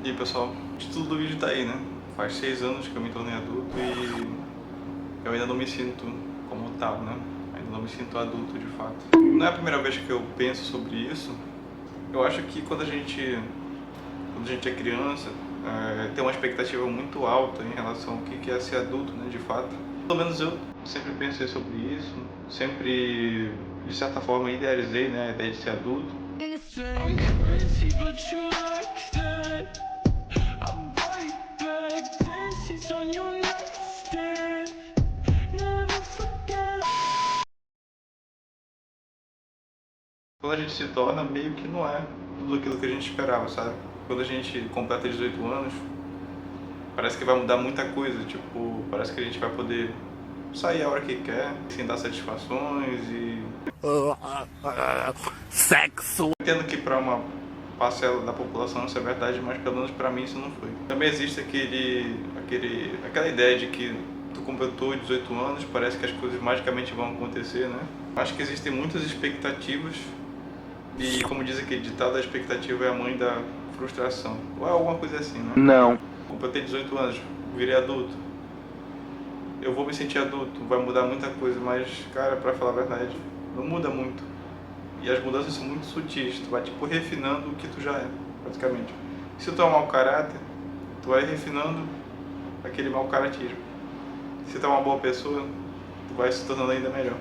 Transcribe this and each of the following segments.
E aí pessoal, o título do vídeo tá aí, né? Faz 6 anos que eu me tornei adulto e eu ainda não me sinto como tal, né? Ainda não me sinto adulto de fato. Não é a primeira vez que eu penso sobre isso. Eu acho que quando a gente é criança, tem uma expectativa muito alta em relação ao que é ser adulto, né? De fato. Pelo menos eu sempre pensei sobre isso, sempre, de certa forma, idealizei, né? A ideia de ser adulto. Quando a gente se torna, meio que não é tudo aquilo que a gente esperava, sabe? Quando a gente completa 18 anos, parece que vai mudar muita coisa, tipo, parece que a gente vai poder sair a hora que quer, sem dar satisfações e... Sexo. Entendo que para uma parcela da população isso é verdade, mas pelo menos para mim isso não foi. Também existe aquela ideia de que tu completou 18 anos, parece que as coisas magicamente vão acontecer, né? Acho que existem muitas expectativas e, como diz aquele ditado, a expectativa é a mãe da frustração. Ou é alguma coisa assim, né? Não. Completei 18 anos, virei adulto. Eu vou me sentir adulto, vai mudar muita coisa, mas, cara, pra falar a verdade, não muda muito. E as mudanças são muito sutis, tu vai, tipo, refinando o que tu já é, praticamente. Se tu é um mau caráter, tu vai refinando aquele mau caratismo. Se tu é uma boa pessoa, tu vai se tornando ainda melhor.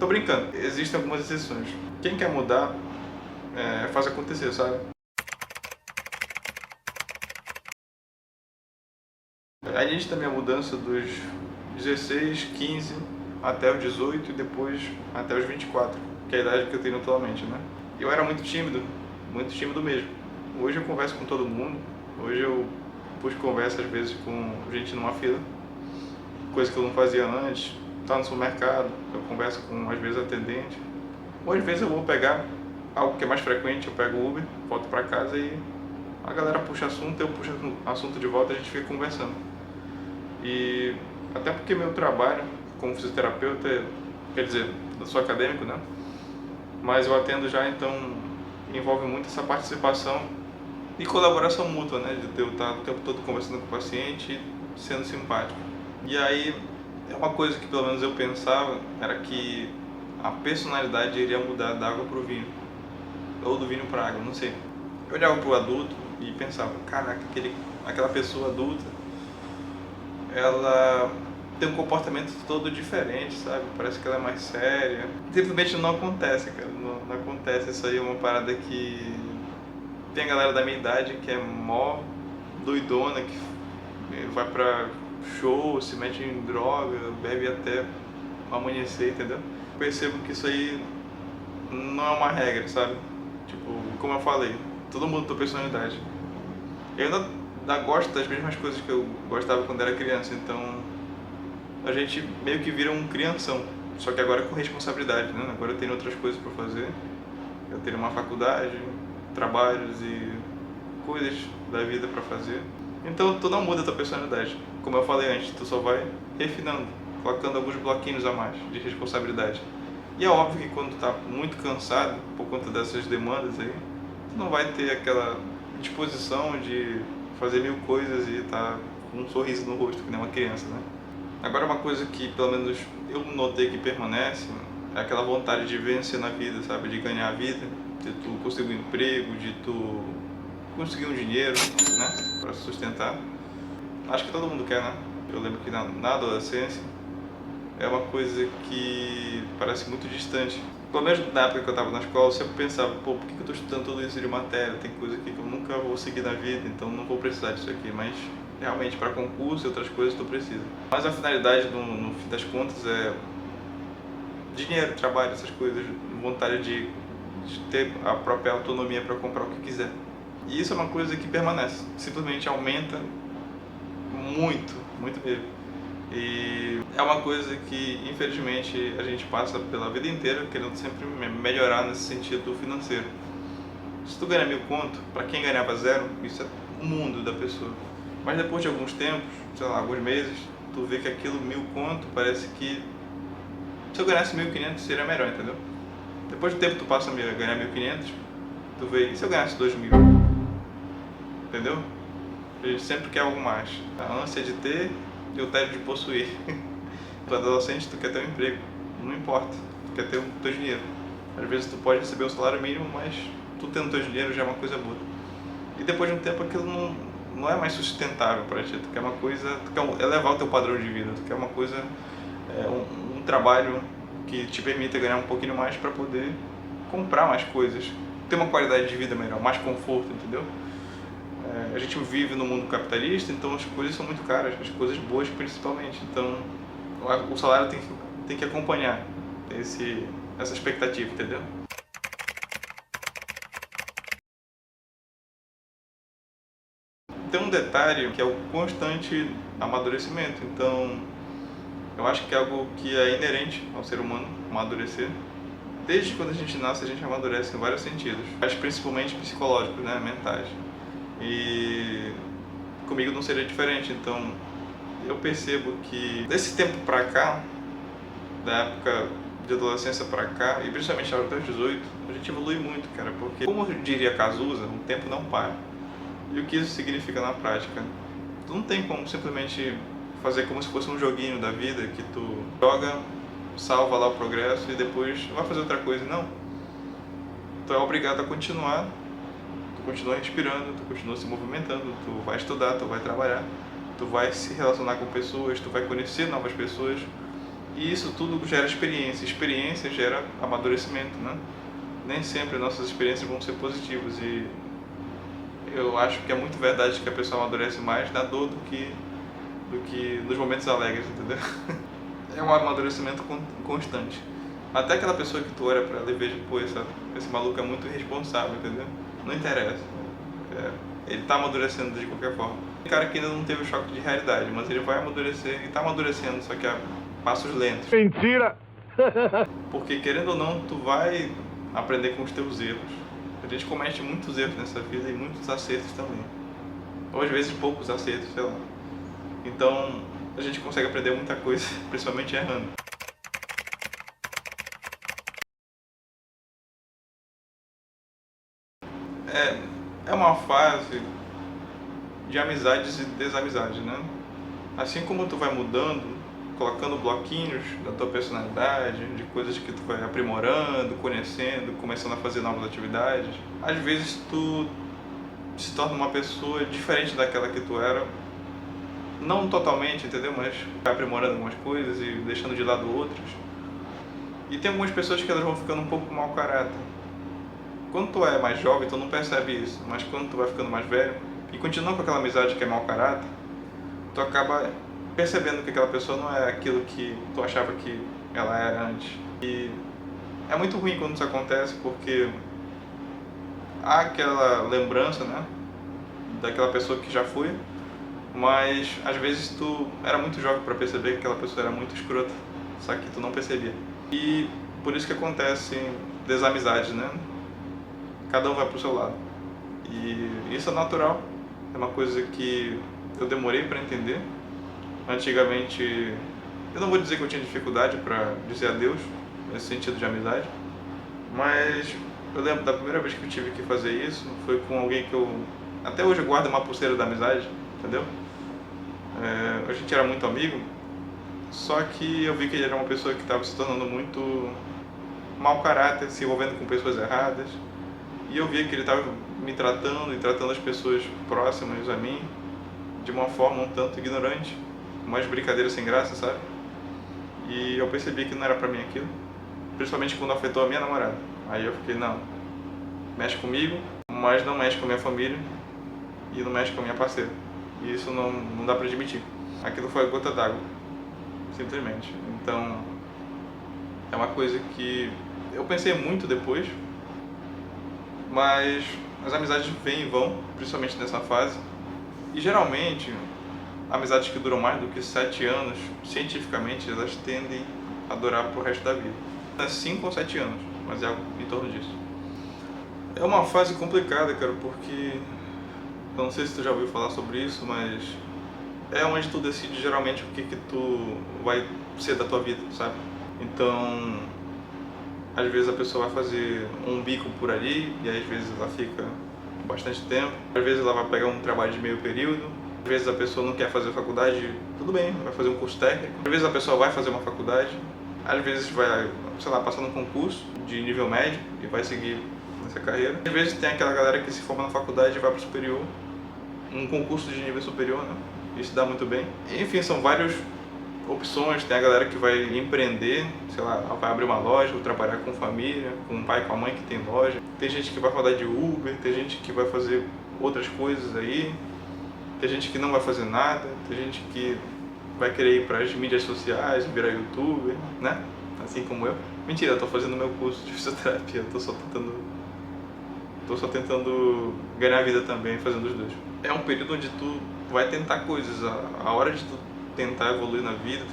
Tô brincando, existem algumas exceções. Quem quer mudar, faz acontecer, sabe? A gente também a mudança dos 16, 15 até os 18 e depois até os 24, que é a idade que eu tenho atualmente, né? Eu era muito tímido mesmo. Hoje eu converso com todo mundo, hoje eu puxo conversa às vezes com gente numa fila, coisa que eu não fazia antes. Tá no supermercado, eu converso com às vezes atendente. Ou às vezes eu vou pegar algo que é mais frequente, eu pego o Uber, volto pra casa e a galera puxa assunto, eu puxo assunto de volta e a gente fica conversando. E até porque meu trabalho como fisioterapeuta, quer dizer, eu sou acadêmico, né? Mas eu atendo já, então envolve muito essa participação e colaboração mútua, né? De eu estar o tempo todo conversando com o paciente e sendo simpático. E aí, é uma coisa que pelo menos eu pensava, era que a personalidade iria mudar da água pro vinho, ou do vinho pra água, não sei. Eu olhava pro adulto e pensava, caraca, aquela pessoa adulta, ela tem um comportamento todo diferente, sabe? Parece que ela é mais séria. Simplesmente não acontece, cara. Não acontece. Isso aí é uma parada que... Tem a galera da minha idade que é mó doidona, que vai pra show, se mete em droga, bebe até amanhecer, entendeu? Percebo que isso aí não é uma regra, sabe? Tipo, como eu falei, todo mundo tem personalidade. Eu ainda gosto das mesmas coisas que eu gostava quando era criança, então a gente meio que vira um crianção, só que agora com responsabilidade, né? Agora eu tenho outras coisas para fazer, eu tenho uma faculdade, trabalhos e coisas da vida para fazer. Então tu não muda a tua personalidade, como eu falei antes, tu só vai refinando, colocando alguns bloquinhos a mais de responsabilidade. E é óbvio que quando tu tá muito cansado por conta dessas demandas aí, tu não vai ter aquela disposição de fazer mil coisas e tá com um sorriso no rosto, que nem uma criança, né? Agora uma coisa que pelo menos eu notei que permanece é aquela vontade de vencer na vida, sabe? De ganhar a vida, de tu conseguir um emprego, de tu conseguir um dinheiro, né? Pra se sustentar. Acho que todo mundo quer, né? Eu lembro que na adolescência é uma coisa que parece muito distante. Pelo menos na época que eu estava na escola, eu sempre pensava, pô, por que eu estou estudando tudo isso de matéria? Tem coisa aqui que eu nunca vou seguir na vida, então não vou precisar disso aqui. Mas realmente para concurso e outras coisas tu precisa. Mas a finalidade no fim das contas é dinheiro, trabalho, essas coisas, vontade de ter a própria autonomia para comprar o que quiser. E isso é uma coisa que permanece, simplesmente aumenta muito, muito mesmo. E é uma coisa que, infelizmente, a gente passa pela vida inteira querendo sempre melhorar nesse sentido financeiro. Se tu ganha 1.000 conto, para quem ganhava zero, isso é o mundo da pessoa. Mas depois de alguns tempos, sei lá, alguns meses, tu vê que aquilo 1.000 conto parece que se eu ganhasse 1.500 seria melhor, entendeu? Depois do tempo que tu passa a ganhar 1.500, tu vê, e se eu ganhasse 2.000? Entendeu? A gente sempre quer algo mais. A ânsia de ter e o tédio de possuir. Tu é adolescente, tu quer ter um emprego. Não importa. Tu quer ter o teu dinheiro. Às vezes tu pode receber o salário mínimo, mas tu tendo teu dinheiro já é uma coisa boa. E depois de um tempo aquilo não é mais sustentável para ti. Tu quer uma coisa, tu quer elevar o teu padrão de vida. Tu quer uma coisa, um trabalho que te permita ganhar um pouquinho mais para poder comprar mais coisas. Ter uma qualidade de vida melhor, mais conforto, entendeu? A gente vive no mundo capitalista, então as coisas são muito caras, as coisas boas principalmente. Então o salário tem que acompanhar essa expectativa, entendeu? Tem um detalhe que é o constante amadurecimento. Então eu acho que é algo que é inerente ao ser humano, amadurecer. Desde quando a gente nasce, a gente amadurece em vários sentidos, mas principalmente psicológicos, né, mentais. E comigo não seria diferente. Então eu percebo que desse tempo pra cá, da época de adolescência pra cá, e principalmente até os 18, a gente evolui muito, cara, porque, como diria Cazuza, o tempo não para. E o que isso significa na prática? Tu não tem como simplesmente fazer como se fosse um joguinho da vida, que tu joga, salva lá o progresso e depois vai fazer outra coisa. Não. Tu é obrigado a continuar, tu continua respirando, tu continua se movimentando, tu vai estudar, tu vai trabalhar, tu vai se relacionar com pessoas, tu vai conhecer novas pessoas. E isso tudo gera experiência. Experiência gera amadurecimento, né? Nem sempre nossas experiências vão ser positivas e eu acho que é muito verdade que a pessoa amadurece mais na dor do que nos momentos alegres, entendeu? É um amadurecimento constante. Até aquela pessoa que tu olha pra ela e veja, pô, esse maluco é muito irresponsável, entendeu? Não interessa. Ele tá amadurecendo de qualquer forma. Tem cara que ainda não teve o choque de realidade, mas ele vai amadurecer e tá amadurecendo, só que a passos lentos. Mentira! Porque querendo ou não, tu vai aprender com os teus erros. A gente comete muitos erros nessa vida e muitos acertos também. Ou às vezes poucos acertos, sei lá. Então a gente consegue aprender muita coisa, principalmente errando. É uma fase de amizades e desamizades, né? Assim como tu vai mudando, colocando bloquinhos da tua personalidade, de coisas que tu vai aprimorando, conhecendo, começando a fazer novas atividades, às vezes tu se torna uma pessoa diferente daquela que tu era. Não totalmente, entendeu? Mas vai aprimorando algumas coisas e deixando de lado outras. E tem algumas pessoas que elas vão ficando um pouco mau caráter. Quando tu é mais jovem, tu não percebe isso. Mas quando tu vai ficando mais velho e continua com aquela amizade que é mau caráter, tu acaba percebendo que aquela pessoa não é aquilo que tu achava que ela era antes. E é muito ruim quando isso acontece, porque há aquela lembrança, né, daquela pessoa que já foi, mas às vezes tu era muito jovem para perceber que aquela pessoa era muito escrota, só que tu não percebia. E por isso que acontecem desamizades, né? Cada um vai pro seu lado. E isso é natural, é uma coisa que eu demorei para entender. Antigamente, eu não vou dizer que eu tinha dificuldade para dizer adeus, nesse sentido de amizade, mas eu lembro da primeira vez que eu tive que fazer isso, foi com alguém que eu até hoje guardo uma pulseira da amizade, entendeu? A gente era muito amigo, só que eu vi que ele era uma pessoa que estava se tornando muito mau caráter, se envolvendo com pessoas erradas, e eu via que ele estava me tratando e tratando as pessoas próximas a mim de uma forma um tanto ignorante, umas brincadeiras sem graça, sabe? E eu percebi que não era pra mim aquilo, principalmente quando afetou a minha namorada. Aí eu fiquei, não, mexe comigo, mas não mexe com a minha família e não mexe com a minha parceira. E isso não dá pra admitir. Aquilo foi a gota d'água, simplesmente. Então, é uma coisa que eu pensei muito depois, mas as amizades vêm e vão, principalmente nessa fase. E geralmente, amizades que duram mais do que 7 anos, cientificamente, elas tendem a durar pro resto da vida. É 5 ou 7 anos, mas é algo em torno disso. É uma fase complicada, cara, porque eu não sei se tu já ouviu falar sobre isso, mas é onde tu decide geralmente o que tu vai ser da tua vida, sabe? Então, às vezes a pessoa vai fazer um bico por ali, e aí às vezes ela fica bastante tempo. Às vezes ela vai pegar um trabalho de meio período. Às vezes a pessoa não quer fazer faculdade, tudo bem, vai fazer um curso técnico. Às vezes a pessoa vai fazer uma faculdade. Às vezes vai, sei lá, passar num concurso de nível médio e vai seguir nessa carreira. Às vezes tem aquela galera que se forma na faculdade e vai para o superior, um concurso de nível superior, né? Isso dá muito bem. Enfim, são várias opções. Tem a galera que vai empreender, sei lá, vai abrir uma loja ou trabalhar com família, com o pai, com a mãe que tem loja. Tem gente que vai falar de Uber, tem gente que vai fazer outras coisas aí, tem gente que não vai fazer nada, tem gente que vai querer ir para as mídias sociais, virar youtuber, né? Assim como eu. Mentira, eu tô fazendo meu curso de fisioterapia, eu tô só tentando ganhar vida também fazendo os dois. É um período onde tu vai tentar coisas, a hora de tu tentar evoluir na vida,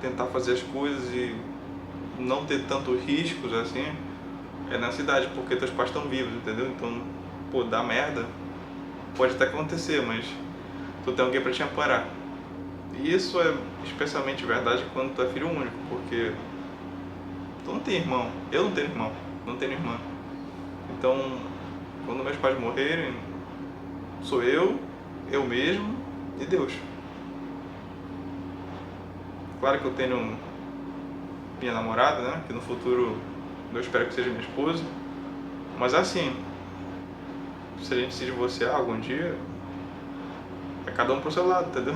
tentar fazer as coisas e não ter tantos riscos assim, é na cidade, porque teus pais estão vivos, entendeu? Então, pô, dá merda, pode até acontecer, mas tu tem alguém pra te amparar. E isso é especialmente verdade quando tu é filho único, porque tu não tem irmão, eu não tenho irmão, não tenho irmã. Então, quando meus pais morrerem, sou eu mesmo e Deus. Claro que eu tenho minha namorada, né, que no futuro eu espero que seja minha esposa, mas assim, se a gente se divorciar algum dia, é cada um pro seu lado, entendeu?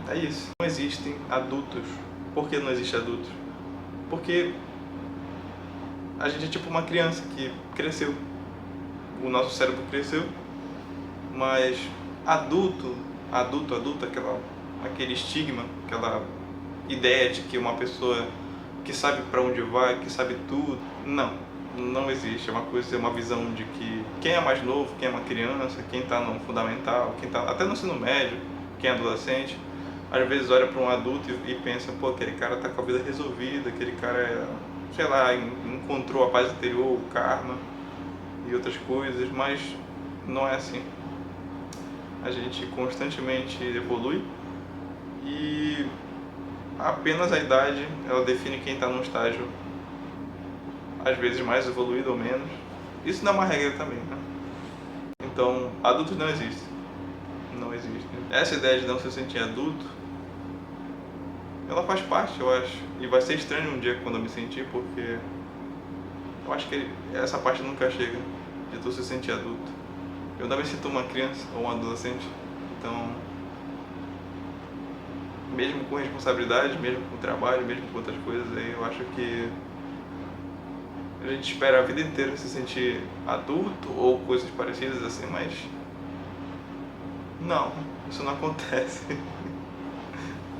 É isso. Não existem adultos. Por que não existe adultos? Porque a gente é tipo uma criança que cresceu. O nosso cérebro cresceu, mas adulto, aquele estigma, aquela ideia de que uma pessoa que sabe para onde vai, que sabe tudo, não existe. É uma coisa, é uma visão de que quem é mais novo, quem é uma criança, quem está no fundamental, quem está até no ensino médio, quem é adolescente, às vezes olha para um adulto e pensa, pô, aquele cara tá com a vida resolvida, aquele cara, sei lá, encontrou a paz interior, o karma e outras coisas, mas não é assim. A gente constantemente evolui e apenas a idade ela define quem está num estágio às vezes mais evoluído ou menos. Isso não é uma regra também, né? Então, adultos não existem. Não existem. Essa ideia de não se sentir adulto, ela faz parte, eu acho. E vai ser estranho um dia quando eu me sentir, porque eu acho que essa parte nunca chega, de tu se sentir adulto. Eu ainda me sinto uma criança ou um adolescente. Então, mesmo com responsabilidade, mesmo com trabalho, mesmo com outras coisas aí, eu acho que a gente espera a vida inteira se sentir adulto ou coisas parecidas assim, mas não, isso não acontece.